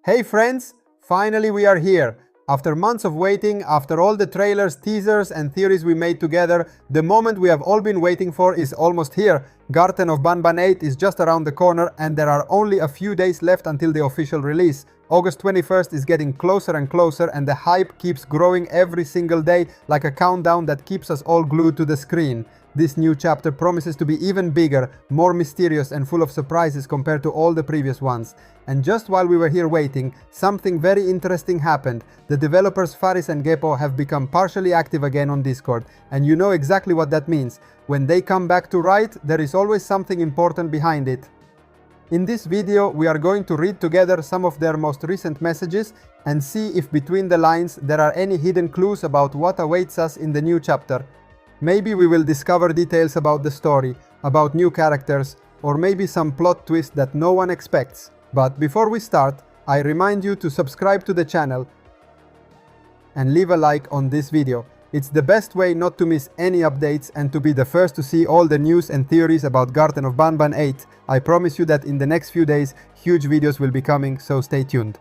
Hey friends, finally we are here. After months of waiting, after all the trailers, teasers and theories we made together, the moment we have all been waiting for is almost here. Garten of Banban 8 is just around the corner and there are only a few days left until the official release. August 21st is getting closer and closer and the hype keeps growing every single day like a countdown that keeps us all glued to the screen. This new chapter promises to be even bigger, more mysterious and full of surprises compared to all the previous ones. And just while we were here waiting, something very interesting happened. The developers Faris and Gapos have become partially active again on Discord, and you know exactly what that means. When they come back to write, there is always something important behind it. In this video, we are going to read together some of their most recent messages and see if between the lines there are any hidden clues about what awaits us in the new chapter. Maybe we will discover details about the story, about new characters, or maybe some plot twist that no one expects. But before we start, I remind you to subscribe to the channel and leave a like on this video. It's the best way not to miss any updates and to be the first to see all the news and theories about Garten of Banban 8. I promise you that in the next few days, huge videos will be coming, so stay tuned.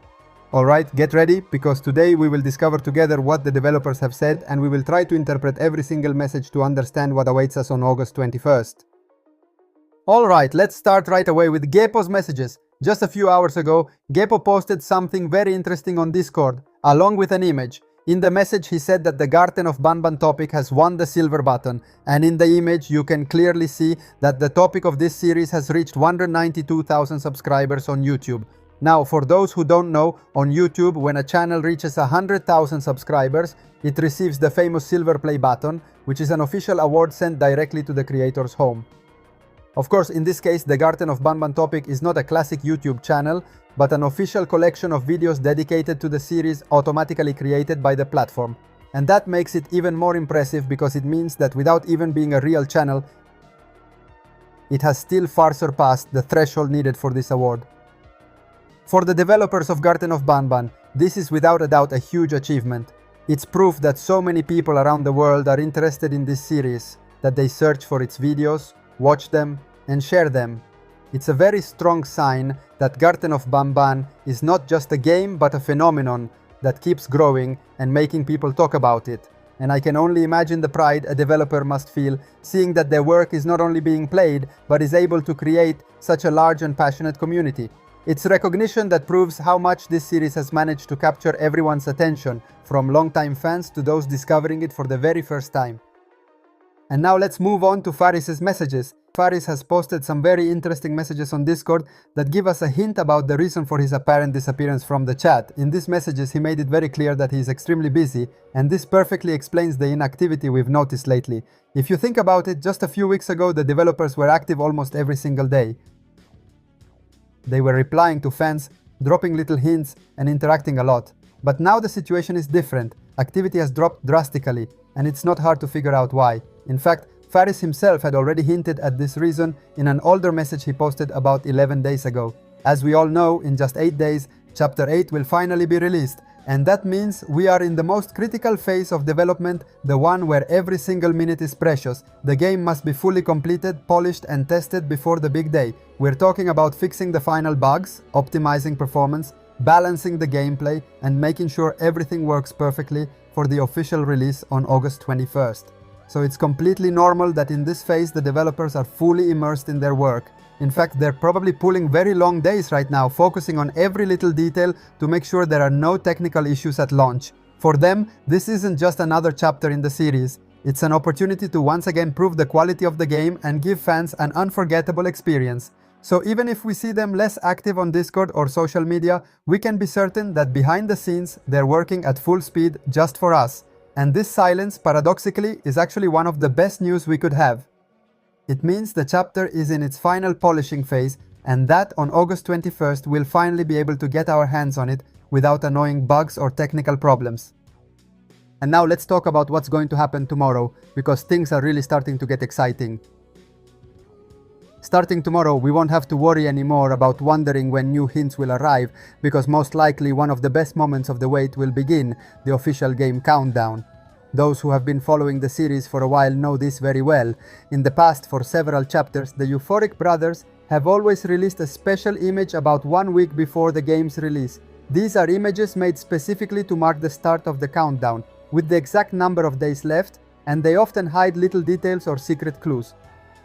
Alright, get ready, because today we will discover together what the developers have said and we will try to interpret every single message to understand what awaits us on August 21st. Alright, let's start right away with Gapos Messages. Just a few hours ago, Gapos posted something very interesting on Discord, along with an image. In the message he said that the Garten of Banban topic has won the silver button, and in the image you can clearly see that the topic of this series has reached 192,000 subscribers on YouTube. Now, for those who don't know, on YouTube, when a channel reaches 100,000 subscribers, it receives the famous silver play button, which is an official award sent directly to the creator's home. Of course, in this case, the Garten of Banban topic is not a classic YouTube channel, but an official collection of videos dedicated to the series automatically created by the platform. And that makes it even more impressive because it means that without even being a real channel, it has still far surpassed the threshold needed for this award. For the developers of Garten of Banban, this is without a doubt a huge achievement. It's proof that so many people around the world are interested in this series, that they search for its videos, watch them, and share them. It's a very strong sign that Garten of Banban is not just a game but a phenomenon that keeps growing and making people talk about it. And I can only imagine the pride a developer must feel seeing that their work is not only being played but is able to create such a large and passionate community. It's recognition that proves how much this series has managed to capture everyone's attention, from longtime fans to those discovering it for the very first time. And now let's move on to Faris' messages. Faris has posted some very interesting messages on Discord that give us a hint about the reason for his apparent disappearance from the chat. In these messages he made it very clear that he is extremely busy, and this perfectly explains the inactivity we've noticed lately. If you think about it, just a few weeks ago the developers were active almost every single day. They were replying to fans, dropping little hints and interacting a lot. But now the situation is different. Activity has dropped drastically, and it's not hard to figure out why. In fact, Faris himself had already hinted at this reason in an older message he posted about 11 days ago. As we all know, in just 8 days, Chapter 8 will finally be released, and that means we are in the most critical phase of development, the one where every single minute is precious. The game must be fully completed, polished and tested before the big day. We're talking about fixing the final bugs, optimizing performance, balancing the gameplay, and making sure everything works perfectly for the official release on August 21st. So it's completely normal that in this phase the developers are fully immersed in their work. In fact, they're probably pulling very long days right now, focusing on every little detail to make sure there are no technical issues at launch. For them, this isn't just another chapter in the series. It's an opportunity to once again prove the quality of the game and give fans an unforgettable experience. So even if we see them less active on Discord or social media, we can be certain that behind the scenes they're working at full speed just for us. And this silence, paradoxically, is actually one of the best news we could have. It means the chapter is in its final polishing phase, and that on August 21st we'll finally be able to get our hands on it without annoying bugs or technical problems. And now let's talk about what's going to happen tomorrow, because things are really starting to get exciting. Starting tomorrow, we won't have to worry anymore about wondering when new hints will arrive, because most likely one of the best moments of the wait will begin, the official game countdown. Those who have been following the series for a while know this very well. In the past, for several chapters, the EUPHORIC brothers have always released a special image about 1 week before the game's release. These are images made specifically to mark the start of the countdown, with the exact number of days left, and they often hide little details or secret clues.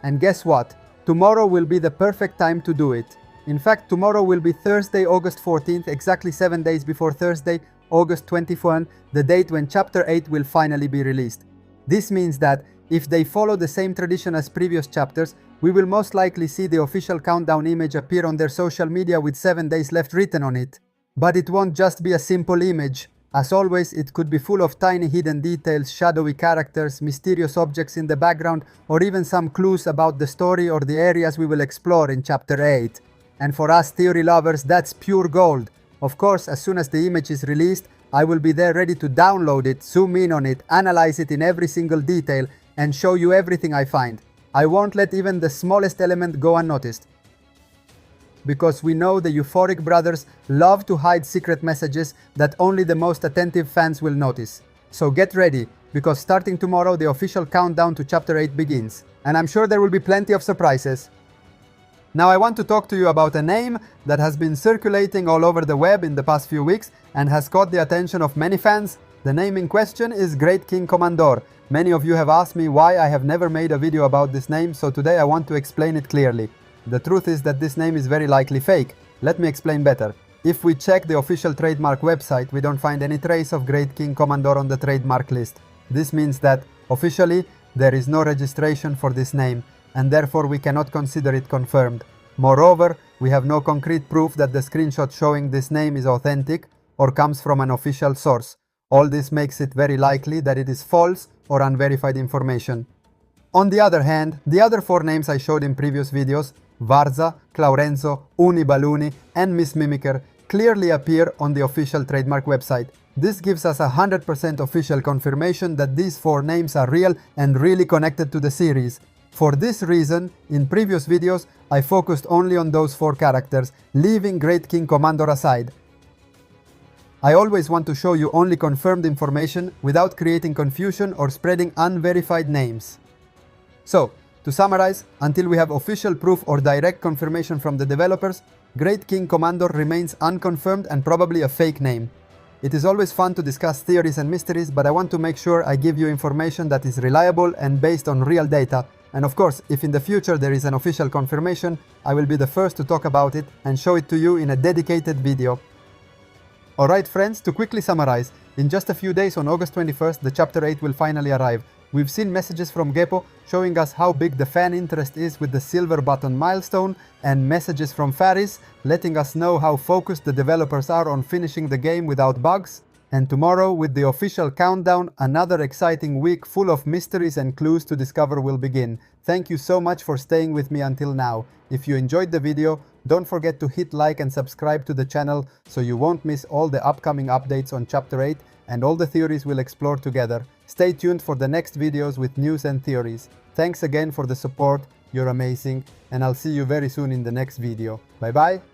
And guess what? Tomorrow will be the perfect time to do it. In fact, tomorrow will be Thursday, August 14th, exactly 7 days before Thursday, August 21, the date when Chapter 8 will finally be released. This means that, if they follow the same tradition as previous chapters, we will most likely see the official countdown image appear on their social media with 7 days left written on it. But it won't just be a simple image. As always, it could be full of tiny hidden details, shadowy characters, mysterious objects in the background, or even some clues about the story or the areas we will explore in Chapter 8. And for us theory lovers, that's pure gold. Of course, as soon as the image is released, I will be there ready to download it, zoom in on it, analyze it in every single detail, and show you everything I find. I won't let even the smallest element go unnoticed. Because we know the EUPHORIC brothers love to hide secret messages that only the most attentive fans will notice. So get ready, because starting tomorrow the official countdown to Chapter 8 begins. And I'm sure there will be plenty of surprises. Now I want to talk to you about a name that has been circulating all over the web in the past few weeks and has caught the attention of many fans. The name in question is Great King Commando. Many of you have asked me why I have never made a video about this name, so today I want to explain it clearly. The truth is that this name is very likely fake. Let me explain better. If we check the official trademark website, we don't find any trace of Great King Commando on the trademark list. This means that, officially, there is no registration for this name, and therefore we cannot consider it confirmed. Moreover, we have no concrete proof that the screenshot showing this name is authentic or comes from an official source. All this makes it very likely that it is false or unverified information. On the other hand, the other 4 names I showed in previous videos, Varza, Claurenzo, Unibaluni, and Miss Mimicker, clearly appear on the official trademark website. This gives us 100% official confirmation that these 4 names are real and really connected to the series. For this reason, in previous videos, I focused only on those 4 characters, leaving Great King Commando aside. I always want to show you only confirmed information without creating confusion or spreading unverified names. So, to summarize, until we have official proof or direct confirmation from the developers, Great King Commando remains unconfirmed and probably a fake name. It is always fun to discuss theories and mysteries, but I want to make sure I give you information that is reliable and based on real data. And of course, if in the future there is an official confirmation, I will be the first to talk about it and show it to you in a dedicated video. Alright friends, to quickly summarize, in just a few days on August 21st, the Chapter 8 will finally arrive. We've seen messages from Gapo showing us how big the fan interest is with the silver button milestone, and messages from Faris letting us know how focused the developers are on finishing the game without bugs. And tomorrow, with the official countdown, another exciting week full of mysteries and clues to discover will begin. Thank you so much for staying with me until now. If you enjoyed the video, don't forget to hit like and subscribe to the channel so you won't miss all the upcoming updates on Chapter 8 and all the theories we'll explore together. Stay tuned for the next videos with news and theories. Thanks again for the support, you're amazing, and I'll see you very soon in the next video. Bye bye!